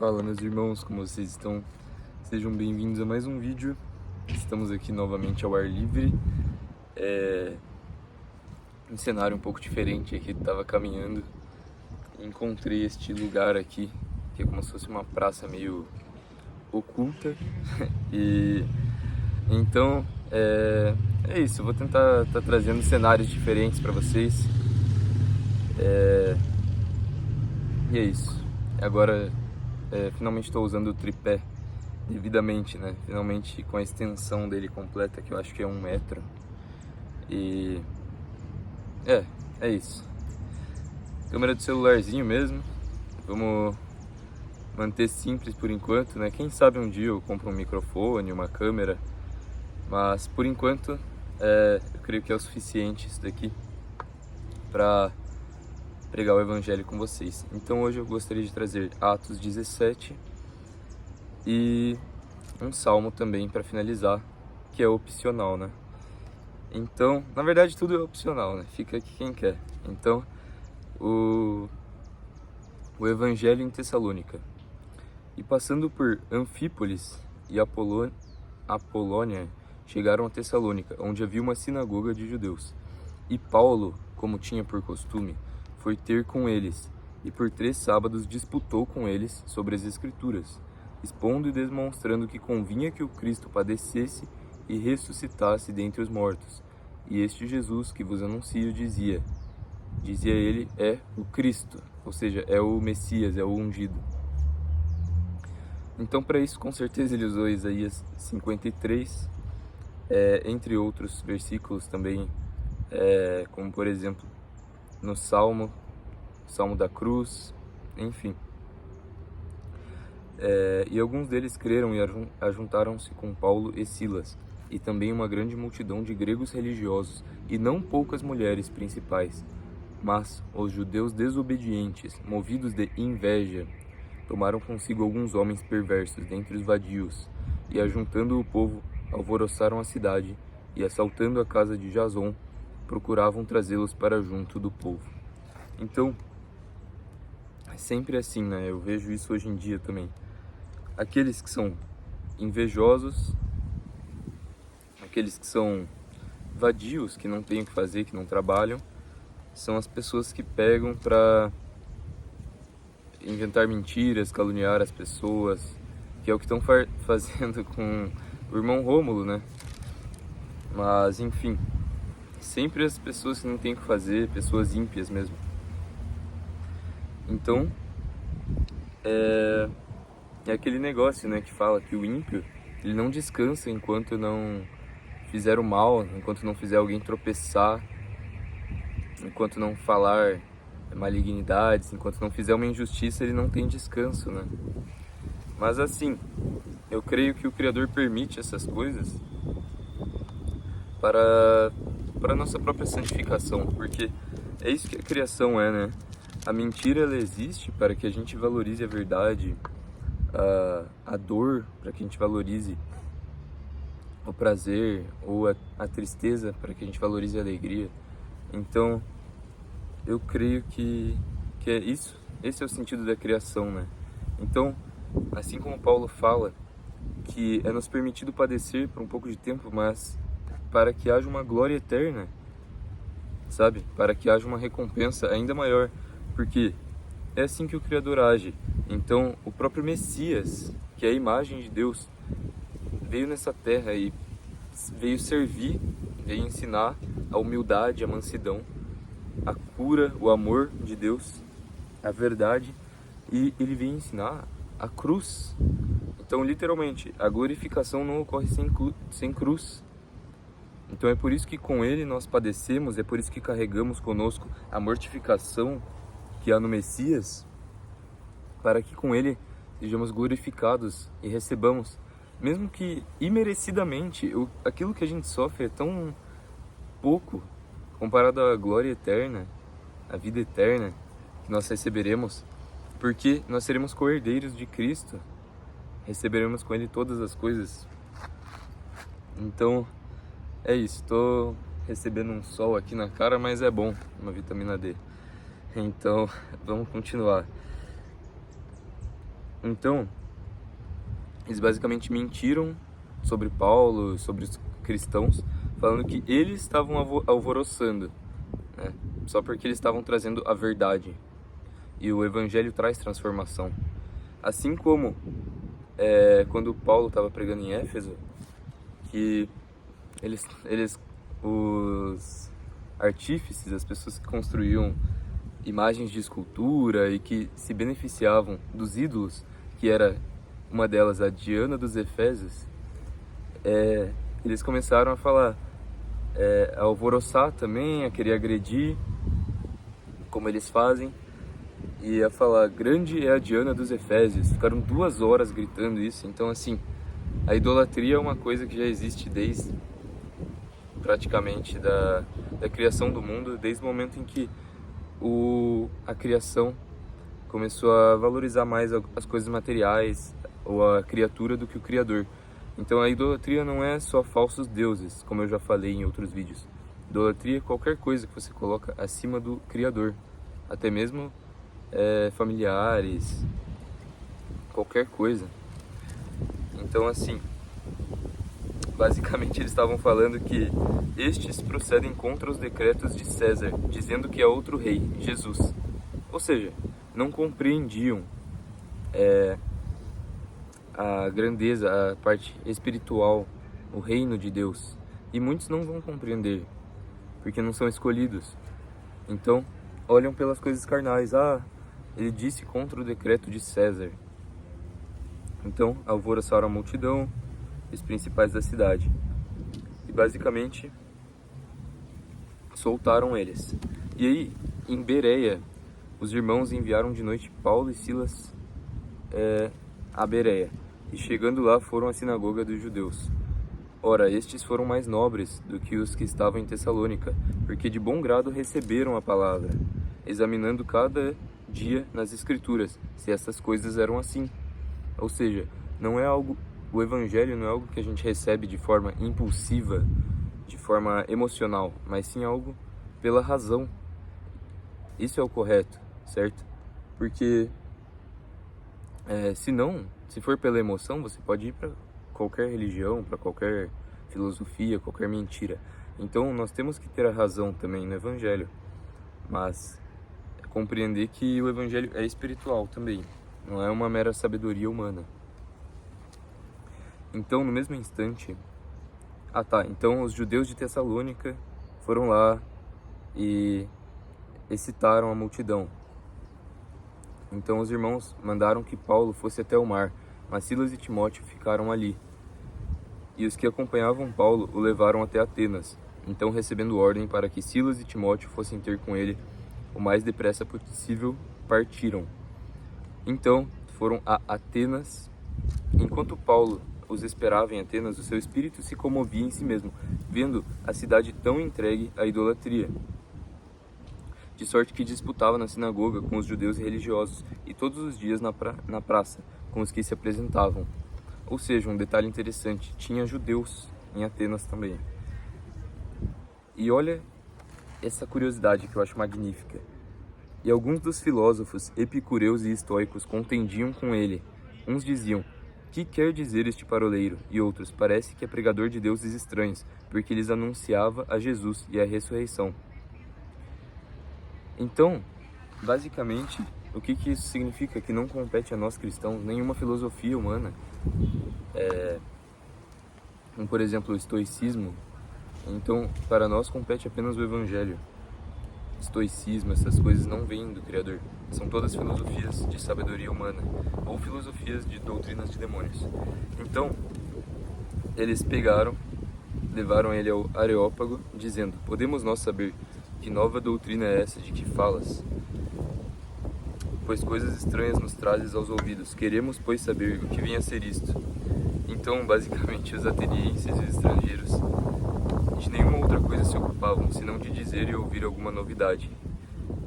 Fala, meus irmãos, como vocês estão? Sejam bem-vindos a mais um vídeo. Estamos aqui novamente ao ar livre, um cenário um pouco diferente aqui. Tava caminhando e encontrei este lugar aqui, que é como se fosse uma praça meio oculta. E então é isso, eu vou tentar estar trazendo cenários diferentes para vocês. E é isso. Agora finalmente estou usando o tripé devidamente, né? Finalmente com a extensão dele completa, que eu acho que é 1 metro. E é isso. Câmera de celularzinho mesmo. Vamos manter simples por enquanto, né? Quem sabe um dia eu compro um microfone, uma câmera. Mas por enquanto eu creio que é o suficiente isso daqui para pregar o evangelho com vocês. Então hoje eu gostaria de trazer Atos 17 e um salmo também para finalizar, que é opcional, né? Então, na verdade tudo é opcional, né? Fica aqui quem quer. Então, o evangelho em Tessalônica. E passando por Anfípolis e Apolônia, chegaram a Tessalônica, onde havia uma sinagoga de judeus. E Paulo, como tinha por costume, foi ter com eles, e por 3 sábados disputou com eles sobre as Escrituras, expondo e demonstrando que convinha que o Cristo padecesse e ressuscitasse dentre os mortos. E este Jesus que vos anuncio dizia ele, é o Cristo, ou seja, é o Messias, é o ungido. Então, para isso, com certeza, ele usou Isaías 53, entre outros versículos também, como por exemplo, no Salmo da Cruz, enfim. E alguns deles creram e ajuntaram-se com Paulo e Silas, e também uma grande multidão de gregos religiosos, e não poucas mulheres principais. Mas os judeus desobedientes, movidos de inveja, tomaram consigo alguns homens perversos dentre os vadios, e ajuntando o povo, alvoroçaram a cidade, e assaltando a casa de Jason, procuravam trazê-los para junto do povo. Então, é sempre assim, né? Eu vejo isso hoje em dia também. Aqueles que são invejosos, aqueles que são vadios, que não têm o que fazer, que não trabalham, são as pessoas que pegam para inventar mentiras, caluniar as pessoas, que é o que estão fazendo com o irmão Rômulo, né? Mas, enfim, sempre as pessoas que não têm o que fazer, pessoas ímpias mesmo. Então, é aquele negócio, né, que fala que o ímpio, ele não descansa enquanto não fizer o mal, enquanto não fizer alguém tropeçar, enquanto não falar malignidades, enquanto não fizer uma injustiça, ele não tem descanso, né? Mas assim, eu creio que o Criador permite essas coisas para a nossa própria santificação, porque é isso que a criação é, né? A mentira, ela existe para que a gente valorize a verdade, a dor, para que a gente valorize o prazer, ou a tristeza, para que a gente valorize a alegria. Então, eu creio que é isso, esse é o sentido da criação, né? Então, assim como Paulo fala que é nos permitido padecer por um pouco de tempo, mas para que haja uma glória eterna, sabe? Para que haja uma recompensa ainda maior, porque é assim que o Criador age. Então, o próprio Messias, que é a imagem de Deus, veio nessa terra e veio servir, veio ensinar a humildade, a mansidão, a cura, o amor de Deus, a verdade, e ele veio ensinar a cruz. Então, literalmente, a glorificação não ocorre sem cruz. Então é por isso que com ele nós padecemos, é por isso que carregamos conosco a mortificação que há no Messias, para que com ele sejamos glorificados e recebamos, mesmo que imerecidamente, aquilo que a gente sofre é tão pouco comparado à glória eterna, à vida eterna que nós receberemos, porque nós seremos co-herdeiros de Cristo, receberemos com ele todas as coisas. Então, é isso, tô recebendo um sol aqui na cara, mas é bom, uma vitamina D. Então, vamos continuar. Então, eles basicamente mentiram sobre Paulo, sobre os cristãos, falando que eles estavam alvoroçando, né? Só porque eles estavam trazendo a verdade. E o evangelho traz transformação. Assim como quando Paulo estava pregando em Éfeso, que os artífices, as pessoas que construíam imagens de escultura e que se beneficiavam dos ídolos, que era uma delas a Diana dos Efésios, eles começaram a falar, a alvoroçar também, a querer agredir, como eles fazem, e a falar, grande é a Diana dos Efésios. Ficaram 2 horas gritando isso. Então, assim, a idolatria é uma coisa que já existe desde praticamente da criação do mundo, desde o momento em que a criação começou a valorizar mais as coisas materiais ou a criatura do que o Criador. Então a idolatria não é só falsos deuses, como eu já falei em outros vídeos. Idolatria é qualquer coisa que você coloca acima do Criador, até mesmo familiares, qualquer coisa. Então, assim, basicamente eles estavam falando que estes procedem contra os decretos de César, dizendo que é outro rei, Jesus. Ou seja, não compreendiam a grandeza, a parte espiritual, o reino de Deus. E muitos não vão compreender, porque não são escolhidos. Então, olham pelas coisas carnais. Ele disse contra o decreto de César. Então, alvoroçaram a multidão, os principais da cidade. E basicamente, soltaram eles. E aí, em Bereia, os irmãos enviaram de noite Paulo e Silas a Bereia. E chegando lá, foram à sinagoga dos judeus. Ora, estes foram mais nobres do que os que estavam em Tessalônica, porque de bom grado receberam a palavra, examinando cada dia nas Escrituras, se essas coisas eram assim. Ou seja, o Evangelho não é algo que a gente recebe de forma impulsiva, de forma emocional, mas sim algo pela razão. Isso é o correto, certo? Porque se for pela emoção, você pode ir para qualquer religião, para qualquer filosofia, qualquer mentira. Então nós temos que ter a razão também no Evangelho, mas compreender que o Evangelho é espiritual também, não é uma mera sabedoria humana. Então, no mesmo instante, então os judeus de Tessalônica foram lá e excitaram a multidão. Então os irmãos mandaram que Paulo fosse até o mar, mas Silas e Timóteo ficaram ali. E os que acompanhavam Paulo o levaram até Atenas. Então, recebendo ordem para que Silas e Timóteo fossem ter com ele o mais depressa possível, partiram. Então, foram a Atenas. Enquanto Paulo os esperava em Atenas, o seu espírito se comovia em si mesmo, vendo a cidade tão entregue à idolatria. De sorte que disputava na sinagoga com os judeus religiosos e todos os dias na praça com os que se apresentavam. Ou seja, um detalhe interessante, tinha judeus em Atenas também. E olha essa curiosidade que eu acho magnífica. E alguns dos filósofos epicureus e estoicos contendiam com ele. Uns diziam, que quer dizer este paroleiro? E outros, parece que é pregador de deuses estranhos, porque lhes anunciava a Jesus e a ressurreição. Então, basicamente, o que isso significa? Que não compete a nós cristãos nenhuma filosofia humana. Como, por exemplo, o estoicismo. Então, para nós compete apenas o Evangelho. Estoicismo, essas coisas não vêm do Criador. São todas filosofias de sabedoria humana ou filosofias de doutrinas de demônios. Então, eles levaram ele ao Areópago, dizendo, podemos nós saber que nova doutrina é essa de que falas? Pois coisas estranhas nos trazes aos ouvidos. Queremos, pois, saber o que vem a ser isto. Então, basicamente, os atenienses e os estrangeiros de nenhuma outra coisa se ocupavam, senão de dizer e ouvir alguma novidade.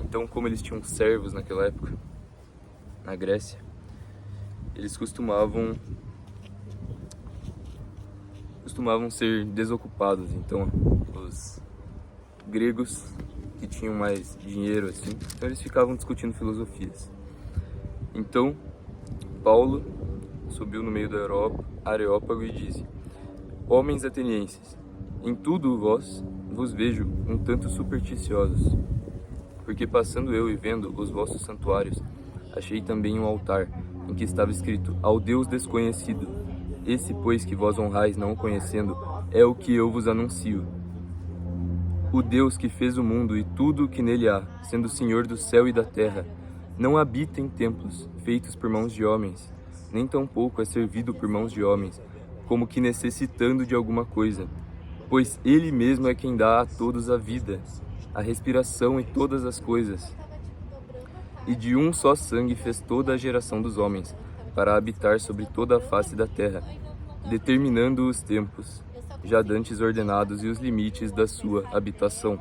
Então, como eles tinham servos naquela época, na Grécia, eles costumavam ser desocupados. Então, os gregos que tinham mais dinheiro, assim, então eles ficavam discutindo filosofias. Então, Paulo subiu no meio do Areópago e disse: Homens atenienses, em tudo vos vejo um tanto supersticiosos, porque passando eu e vendo os vossos santuários, achei também um altar, em que estava escrito: Ao Deus desconhecido. Esse, pois, que vós honrais não o conhecendo, é o que eu vos anuncio. O Deus que fez o mundo e tudo o que nele há, sendo Senhor do céu e da terra, não habita em templos feitos por mãos de homens, nem tampouco é servido por mãos de homens, como que necessitando de alguma coisa, pois Ele mesmo é quem dá a todos a vida, a respiração e todas as coisas. E de um só sangue fez toda a geração dos homens, para habitar sobre toda a face da terra, determinando os tempos, já dantes ordenados e os limites da sua habitação,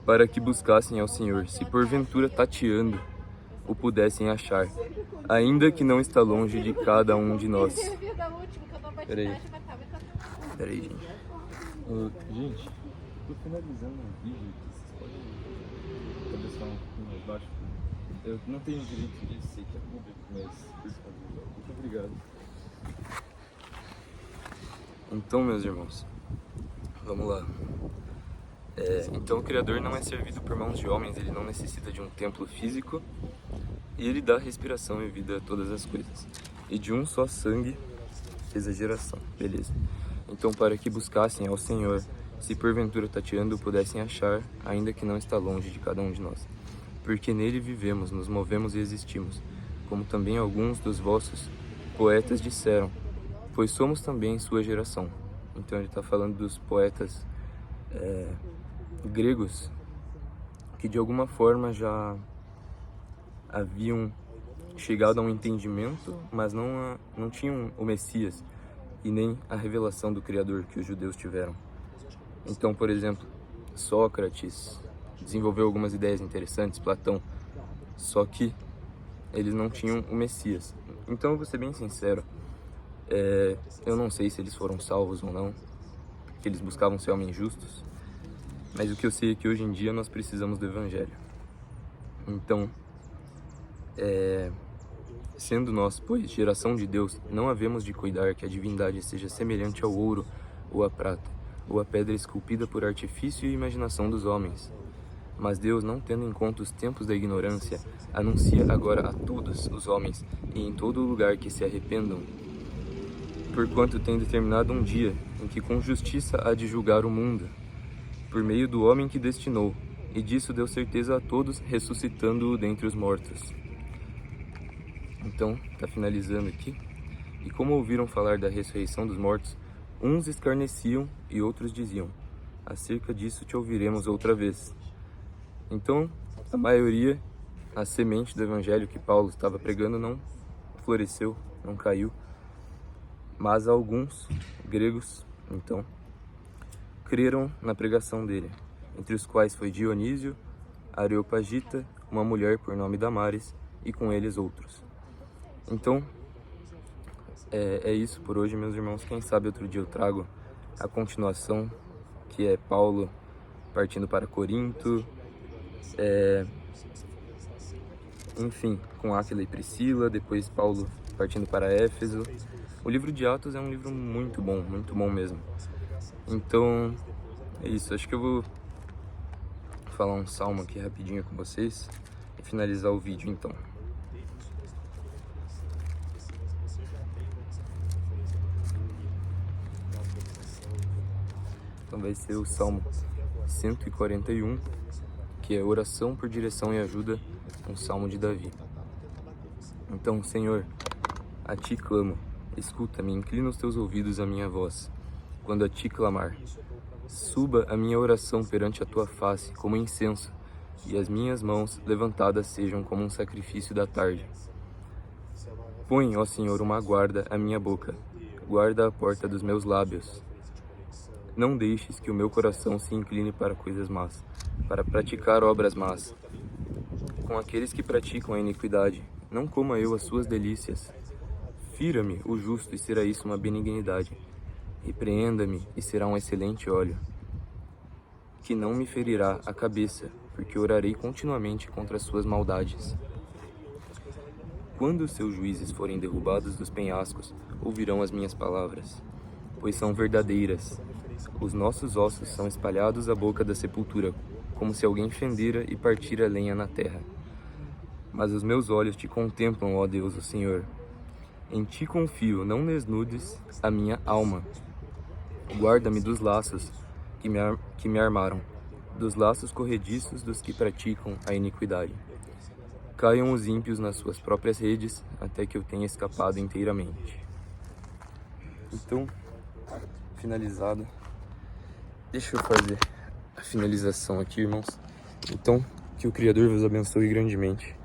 para que buscassem ao Senhor, se porventura tateando, o pudessem achar, ainda que não está longe de cada um de nós. Peraí, gente. Gente, tô finalizando o vídeo aqui, vocês podem cabeçar um pouquinho mais baixo? Eu não tenho direito de ser que é público, mas por favor, muito obrigado. Então, meus irmãos, vamos lá. Então o Criador não é servido por mãos de homens, ele não necessita de um templo físico, e ele dá respiração e vida a todas as coisas. E de um só sangue fez a geração, beleza. Então para que buscassem ao Senhor, se porventura tateando pudessem achar, ainda que não está longe de cada um de nós. Porque nele vivemos, nos movemos e existimos, como também alguns dos vossos poetas disseram, pois somos também sua geração. Então ele está falando dos poetas gregos, que de alguma forma já haviam chegado a um entendimento, mas não tinham o Messias e nem a revelação do Criador que os judeus tiveram. Então, por exemplo, Sócrates desenvolveu algumas ideias interessantes, Platão, só que eles não tinham o Messias. Então, eu vou ser bem sincero, eu não sei se eles foram salvos ou não, porque eles buscavam ser homens justos, mas o que eu sei é que hoje em dia nós precisamos do Evangelho. Então, sendo nós, pois, geração de Deus, não havemos de cuidar que a divindade seja semelhante ao ouro ou à prata, ou à pedra esculpida por artifício e imaginação dos homens. Mas Deus, não tendo em conta os tempos da ignorância, anuncia agora a todos os homens e em todo lugar que se arrependam, porquanto tem determinado um dia em que com justiça há de julgar o mundo, por meio do homem que destinou, e disso deu certeza a todos, ressuscitando-o dentre os mortos. Então, está finalizando aqui. E como ouviram falar da ressurreição dos mortos, uns escarneciam e outros diziam: acerca disso te ouviremos outra vez. Então, a maioria, a semente do evangelho que Paulo estava pregando não floresceu, não caiu, mas alguns gregos, então, creram na pregação dele, entre os quais foi Dionísio, Areopagita, uma mulher por nome Damares, e com eles outros. Então, é isso por hoje, meus irmãos. Quem sabe outro dia eu trago a continuação, que é Paulo partindo para Corinto, enfim, com Áquila e Priscila, depois Paulo partindo para Éfeso. O livro de Atos é um livro muito bom mesmo. Então, é isso. Acho que eu vou falar um salmo aqui rapidinho com vocês e finalizar o vídeo, então. Então vai ser o Salmo 141, que é oração por direção e ajuda, um salmo de Davi. Então, Senhor, a Ti clamo, escuta-me, inclina os Teus ouvidos à minha voz, quando a Ti clamar. Suba a minha oração perante a Tua face como incenso, e as minhas mãos levantadas sejam como um sacrifício da tarde. Põe, ó Senhor, uma guarda à minha boca, guarda a porta dos meus lábios. Não deixes que o meu coração se incline para coisas más, para praticar obras más. Com aqueles que praticam a iniquidade, não coma eu as suas delícias. Fira-me o justo e será isso uma benignidade. Repreenda-me e será um excelente óleo, que não me ferirá a cabeça, porque orarei continuamente contra as suas maldades. quando os seus juízes forem derrubados dos penhascos, ouvirão as minhas palavras, pois são verdadeiras. Os nossos ossos são espalhados à boca da sepultura, como se alguém fendera e partira lenha na terra. Mas os meus olhos te contemplam, ó Deus, o Senhor. Em ti confio, não desnudes a minha alma. Guarda-me dos laços que me armaram, dos laços corrediços dos que praticam a iniquidade. Caiam os ímpios nas suas próprias redes, até que eu tenha escapado inteiramente. Então, finalizado. Deixa eu fazer a finalização aqui, irmãos. Então, que o Criador vos abençoe grandemente.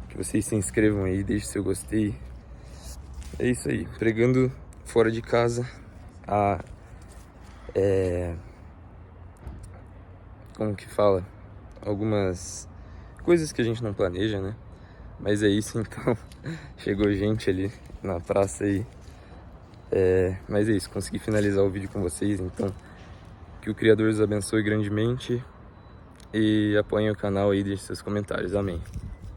Que vocês se inscrevam aí, deixem seu gostei. É isso aí, pregando fora de casa como que fala? Algumas coisas que a gente não planeja, né? Mas é isso então. Chegou gente ali na praça aí. Mas é isso, consegui finalizar o vídeo com vocês, então que o Criador os abençoe grandemente e apoiem o canal aí e deixe seus comentários. Amém.